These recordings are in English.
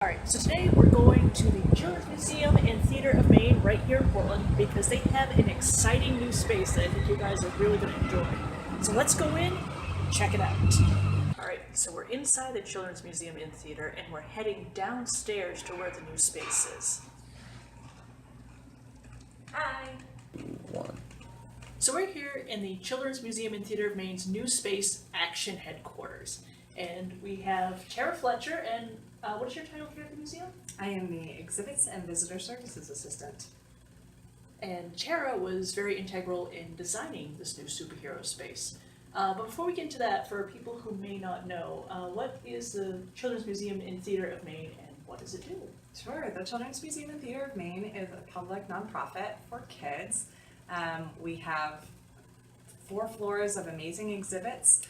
Alright, so today we're going to the Children's Museum and Theater of Maine right here in Portland because they have an exciting new space that I think you guys are really going to enjoy. So let's go in and check it out. Alright, so we're inside the Children's Museum and Theater and we're heading downstairs to where the new space is. Hi! So we're here in the Children's Museum and Theater of Maine's new space action headquarters. And we have Tara Fletcher and what is your title here at the museum? I am the Exhibits and Visitor Services Assistant. And Tara was very integral in designing this new superhero space. But before we get into that, for people who may not know, what is the Children's Museum and Theater of Maine and what does it do? Sure, the Children's Museum and Theater of Maine is a public nonprofit for kids. We have 4 floors of amazing exhibits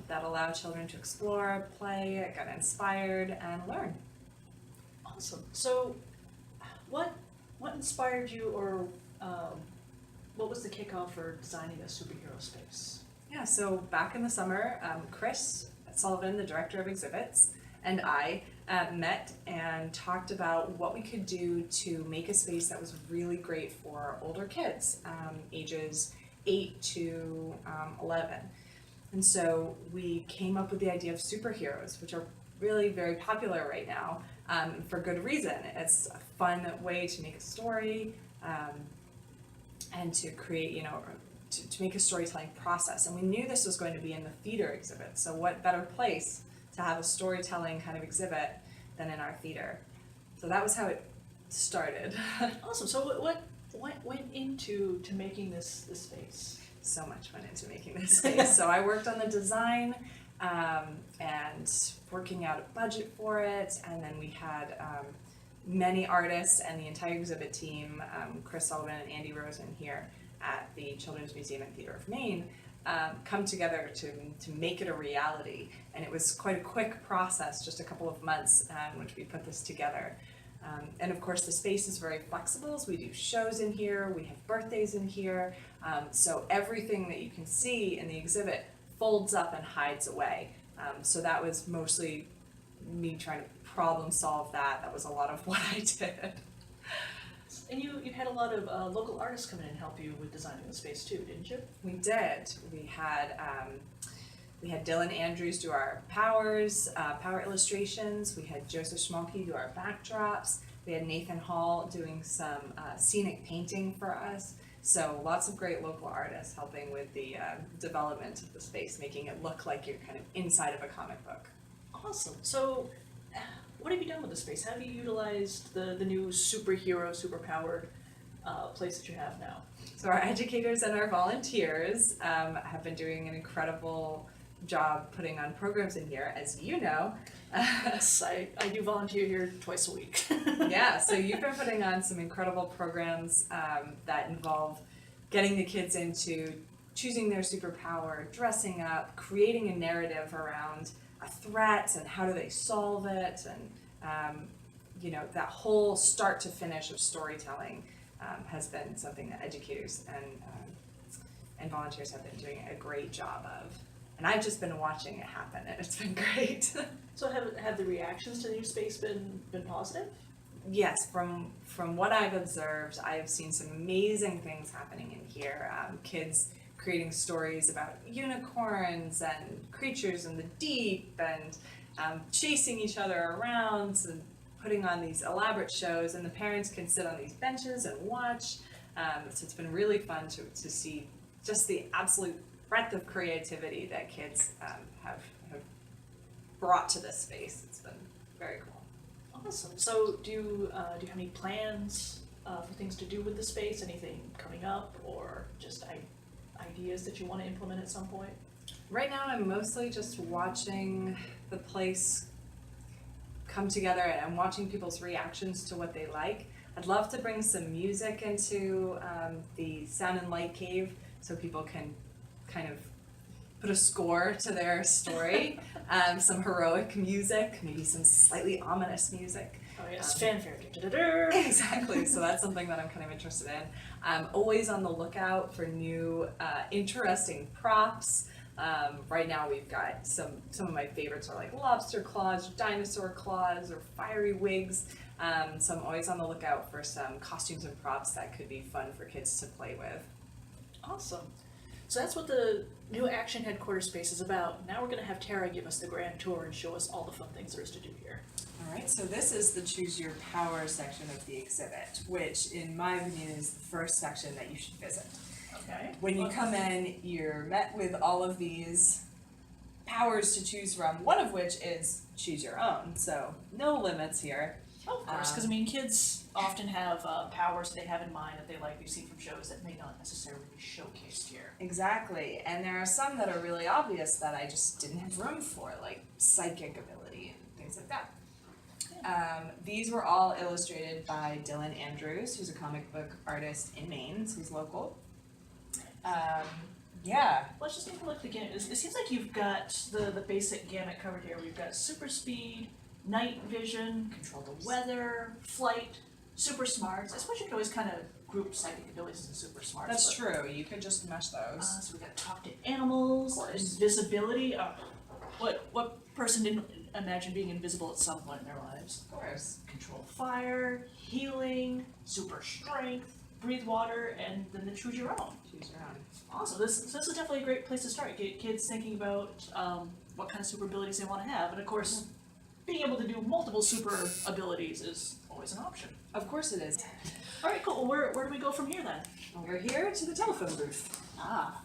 that allow children to explore, play, get inspired, and learn. Awesome. So, what inspired you, or what was the kickoff for designing a superhero space? Yeah, so back in the summer, Chris Sullivan, the director of exhibits, and I met and talked about what we could do to make a space that was really great for older kids, ages 8 to 11. And so we came up with the idea of superheroes, which are really very popular right now, for good reason. It's a fun way to make a story, and to create, to make a storytelling process. And we knew this was going to be in the theater exhibit, so what better place to have a storytelling kind of exhibit than in our theater. So that was how it started. Awesome. So what went into making this space? So much went into making this space. So I worked on the design and working out a budget for it, and then we had many artists and the entire exhibit team, Chris Sullivan and Andy Rosen here at the Children's Museum and Theater of Maine, come together to make it a reality. And it was quite a quick process, just a couple of months in which we put this together. And of course the space is very flexible, so we do shows in here, we have birthdays in here, so everything that you can see in the exhibit folds up and hides away. So that was mostly me trying to problem solve that. That was a lot of what I did. And you had a lot of local artists come in and help you with designing the space too, didn't you? We did. We had Dylan Andrews do our power illustrations. We had Joseph Schmalke do our backdrops. We had Nathan Hall doing some scenic painting for us. So lots of great local artists helping with the development of the space, making it look like you're kind of inside of a comic book. Awesome. So what have you done with the space? How have you utilized the new superpowered place that you have now? So our educators and our volunteers have been doing an incredible job putting on programs in here, as you know. Yes, I do volunteer here twice a week. Yeah, so you've been putting on some incredible programs that involve getting the kids into choosing their superpower, dressing up, creating a narrative around a threat and how do they solve it, and that whole start to finish of storytelling has been something that educators and volunteers have been doing a great job of. And I've just been watching it happen, and it's been great. So have the reactions to the new space been positive? Yes, from what I've observed, I've seen some amazing things happening in here. Kids creating stories about unicorns and creatures in the deep, and chasing each other around and putting on these elaborate shows, and the parents can sit on these benches and watch. So it's been really fun to see just the absolute breadth of creativity that kids have brought to this space. It's been very cool. Awesome. So do you have any plans for things to do with the space? Anything coming up, or just ideas that you want to implement at some point? Right now I'm mostly just watching the place come together and watching people's reactions to what they like. I'd love to bring some music into the Sound and Light Cave so people can kind of put a score to their story, some heroic music, maybe some slightly ominous music. Oh yes, fanfare. Exactly, so that's something that I'm kind of interested in. I'm always on the lookout for new interesting props, Right now we've got some of my favorites are like lobster claws, dinosaur claws, or fiery wigs. So I'm always on the lookout for some costumes and props that could be fun for kids to play with. Awesome. So that's what the new Action Headquarters space is about. Now we're going to have Tara give us the grand tour and show us all the fun things there is to do here. All right, so this is the Choose Your Power section of the exhibit, which in my opinion is the first section that you should visit. Okay. When you come in, you're met with all of these powers to choose from, one of which is choose your own, so no limits here. Oh, of course, because I mean, kids often have powers they have in mind that they like to see from shows that may not necessarily be showcased here. Exactly, and there are some that are really obvious that I just didn't have room for, like psychic ability and things like that. These were all illustrated by Dylan Andrews, who's a comic book artist in Maine, so he's local. Yeah. Let's just take a look again. It seems like you've got the basic gamut covered here. We've got super speed, night vision, control the weather, flight, super smarts. I suppose you could always kind of group psychic abilities and super smarts. That's true, you could just mesh those. So we've got talk to animals, invisibility. What person didn't imagine being invisible at some point in their lives? Of course. Control fire, healing, super strength, breathe water, and then the choose your own. Choose your own. Awesome. This is definitely a great place to start. Get kids thinking about what kind of super abilities they want to have, and of course, being able to do multiple super abilities is always an option. Of course it is. All right, cool. Where do we go from here then? Over here to the telephone booth. Ah.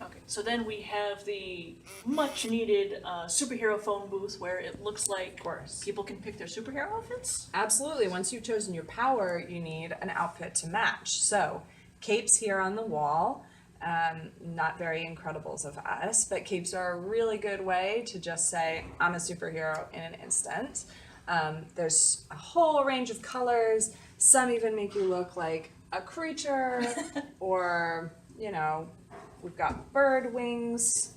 Okay, so then we have the much needed superhero phone booth where it looks like people can pick their superhero outfits. Absolutely. Once you've chosen your power, you need an outfit to match. So, capes here on the wall. Not very Incredibles of us, but capes are a really good way to just say, I'm a superhero in an instant. There's a whole range of colors. Some even make you look like a creature or, you know, we've got bird wings,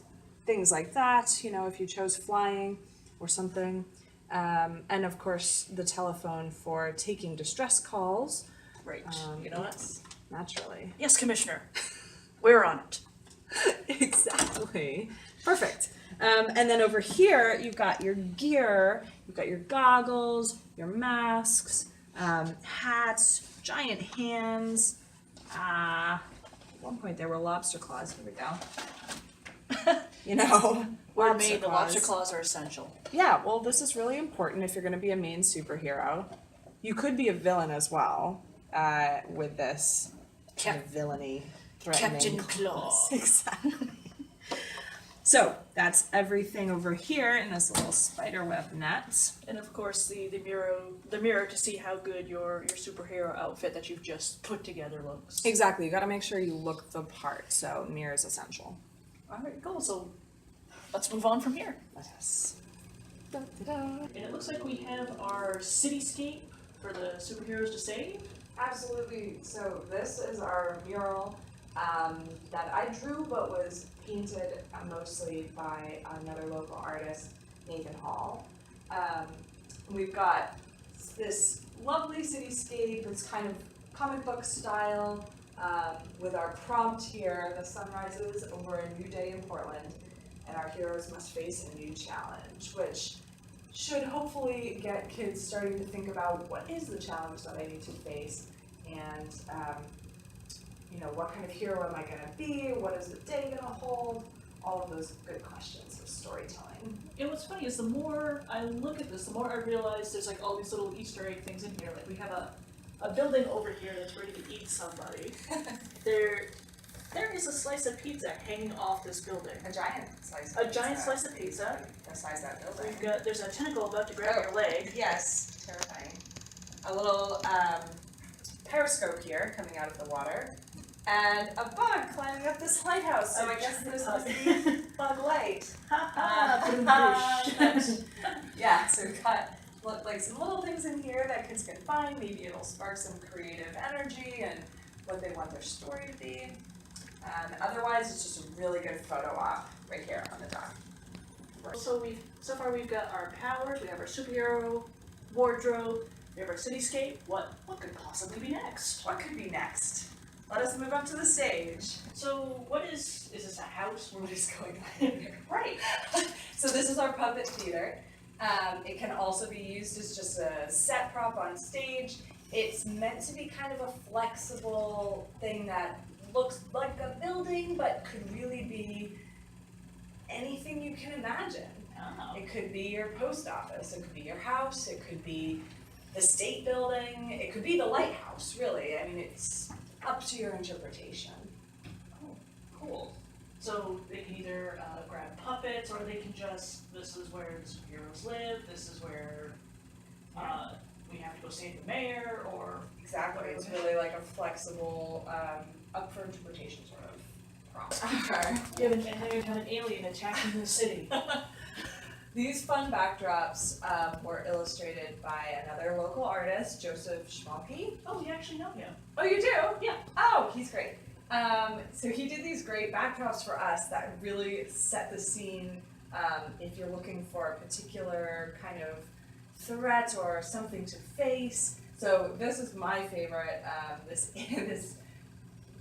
things like that, you know, if you chose flying or something. And of course, the telephone for taking distress calls. Right. You know what? Naturally. Yes, Commissioner. We're on it. Exactly. Perfect. And then over here, you've got your gear, you've got your goggles, your masks, hats, giant hands. At one point there were lobster claws. Here we go. You know, We're made. The lobster claws are essential. Yeah, well, this is really important if you're going to be a Maine superhero. You could be a villain as well with this kind of villainy. Captain Claw. Exactly. So that's everything over here in this little spider web net. And of course the mirror to see how good your superhero outfit that you've just put together looks. Exactly. You got to make sure you look the part. So mirror is essential. All right, cool. So let's move on from here. Let us. And it looks like we have our cityscape for the superheroes to save. Absolutely. So this is our mural that I drew but was painted mostly by another local artist, Nathan Hall. We've got this lovely cityscape. It's kind of comic book style with our prompt here, the sun rises over a new day in Portland and our heroes must face a new challenge, which should hopefully get kids starting to think about what is the challenge that I need to face and you know, what kind of hero am I going to be? What is the day going to hold? All of those good questions of storytelling. And what's funny is the more I look at this, the more I realize there's like all these little Easter egg things in here. Like we have a building over here that's ready to eat somebody. There is a slice of pizza hanging off this building. A giant slice. A giant slice of pizza. The size of that building. There's a tentacle about to grab your leg. Yes, terrifying. A little periscope here coming out of the water. And a bug climbing up this lighthouse, so I guess there's supposed to be bug light. Yeah, so we've got like some little things in here that kids can find. Maybe it'll spark some creative energy and what they want their story to be. Otherwise, it's just a really good photo op right here on the dock. So far we've got our powers, we have our superhero wardrobe, we have our cityscape. What could possibly be next? What could be next? let us move up to the stage. So what is this a house? We're just going Right. So this is our puppet theater. It can also be used as just a set prop on stage. It's meant to be kind of a flexible thing that looks like a building, but could really be anything you can imagine. Oh. It could be your post office, it could be your house, it could be the state building, it could be the lighthouse, really. I mean, it's up to your interpretation. Oh, cool. So they can either grab puppets, or they can just, this is where the superheroes live, this is where we have to go save the mayor, or... Exactly, it's really like a flexible, up for interpretation sort of prop. You have an alien attacking the city. These fun backdrops were illustrated by another local artist, Joseph Schmalke. Oh, you actually know him. Oh, you do? Yeah. Oh, he's great. So he did these great backdrops for us that really set the scene if you're looking for a particular kind of threat or something to face. So this is my favorite, this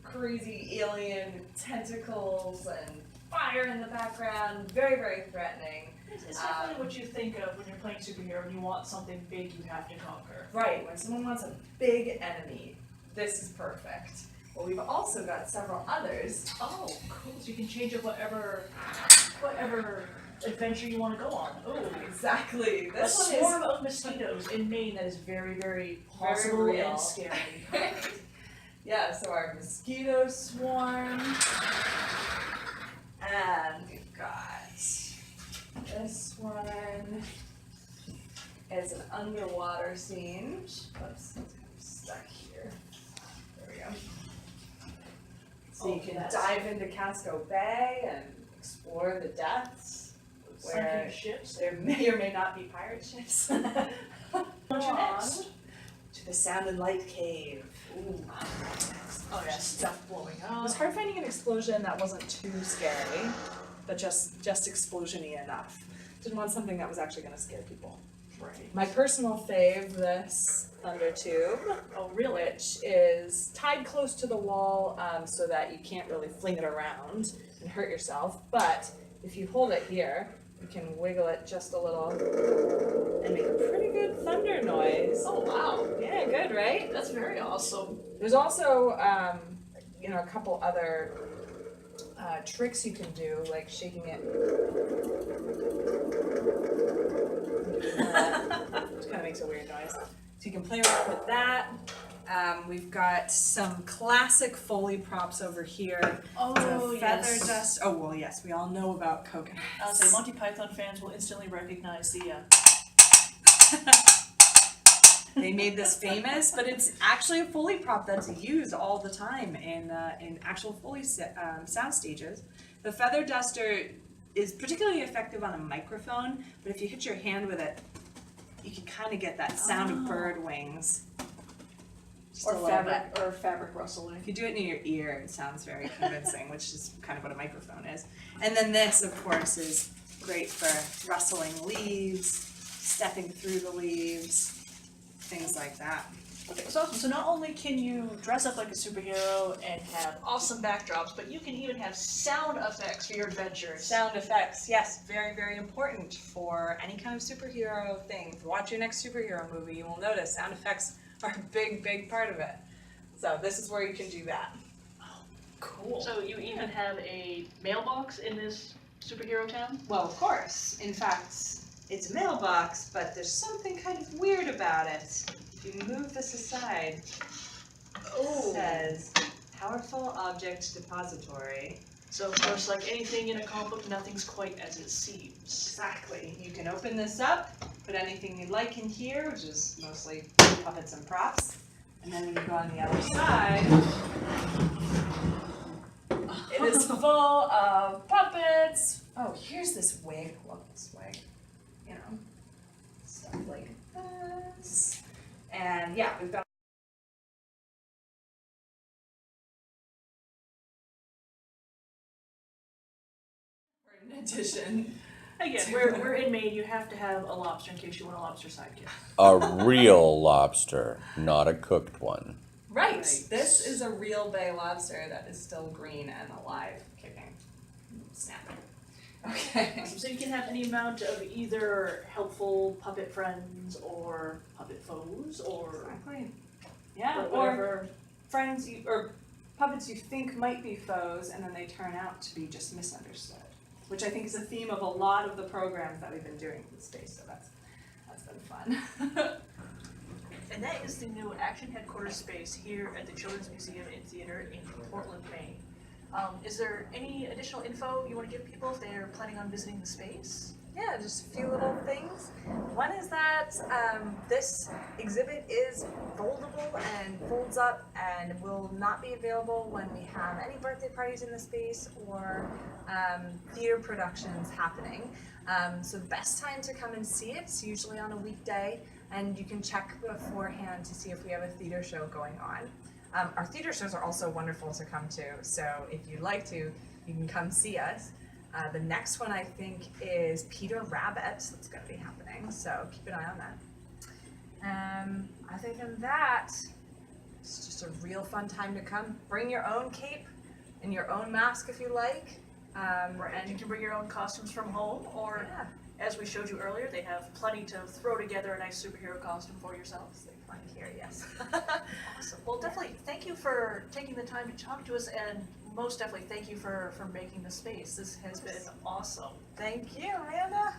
crazy alien tentacles and fire in the background, very, very threatening. It's definitely what you think of when you're playing superhero and you want something big you have to conquer. Right, when someone wants a big enemy, this is perfect. Well, we've also got several others. Oh, cool. So you can change it whatever adventure you want to go on. Oh, exactly. A This one swarm of mosquitoes in Maine that is very, very possible real. and scary. Yeah, so our mosquito swarm. And we've got this one is an underwater scene. Oops, it's kind of stuck here. There we go. So you can dive into Casco Bay and explore the depths where Sunken ships. there may or may not be pirate ships. What's your next? To the Sound and Light Cave. Ooh. Oh yeah, stuff blowing It up. was hard finding an explosion that wasn't too scary, but just explosion-y enough. Didn't want something that was actually going to scare people. Right. My personal fave, this thunder tube, Oh really? which is tied close to the wall so that you can't really fling it around and hurt yourself. But if you hold it here, you can wiggle it just a little and make a pretty good thunder noise. Oh wow. Yeah, good, right? That's very awesome. There's also, a couple other tricks you can do, like shaking it. Which kind of makes a weird noise. So you can play around with that. We've got some classic Foley props over here. Oh The feather yes. dust. Oh well, yes, we all know about coconuts. I'll say Monty Python fans will instantly recognize the They made this famous, but it's actually a Foley prop that's used all the time in actual Foley sound stages. The feather duster is particularly effective on a microphone, but if you hit your hand with it, you can kind of get that sound of bird wings. Just a little bit. or fabric rustling. If you do it near your ear, it sounds very convincing, which is kind of what a microphone is. And then this, of course, is great for rustling leaves, stepping through the leaves, things like that. Okay, it's awesome. So not only can you dress up like a superhero and have awesome backdrops, but you can even have sound effects for your adventures. Sound effects, yes, very, very important for any kind of superhero thing. If you watch your next superhero movie, you will notice sound effects are a big, big part of it. So this is where you can do that. Cool. So you even have a mailbox in this superhero town? Well, of course. In fact, it's a mailbox, but there's something kind of weird about it. If you move this aside, it says powerful object depository. So of course, like anything in a comic book, nothing's quite as it seems. Exactly. You can open this up, put anything you'd like in here, which is mostly puppets and props. And then when you go on the other side, it is full of puppets. Oh, here's this wig. Love this wig. You know, stuff like this. And yeah, we've got in addition. Again, we're in Maine. You have to have a lobster in case you want a lobster sidekick. A real lobster, not a cooked one. Right. Right. This is a real bay lobster that is still green and alive, kicking, snapping. Okay. So you can have any amount of either helpful puppet friends or puppet foes or Exactly. Yeah, or whatever. friends you, or puppets you think might be foes, and then they turn out to be just misunderstood, which I think is a theme of a lot of the programs that we've been doing in space. So that's been fun. And that is the new Action Headquarters space here at the Children's Museum and Theater in Portland, Maine. Is there any additional info you want to give people if they're planning on visiting the space? Yeah, just a few little things. One is that this exhibit is foldable and folds up and will not be available when we have any birthday parties in the space or theater productions happening. So the best time to come and see it is usually on a weekday, and you can check beforehand to see if we have a theater show going on. Our theater shows are also wonderful to come to, so if you'd like to, you can come see us. The next one I think is Peter Rabbit, that's going to be happening, so keep an eye on that. Other than that, it's just a real fun time to come. Bring your own cape and your own mask if you like. And you can bring your own costumes from home, or Yeah, as we showed you earlier, they have plenty to throw together a nice superhero costume for yourselves. fun here, yes. Awesome. Well, definitely thank you for taking the time to talk to us, and most definitely thank you for making the space. This has been awesome. Thank you, Amanda.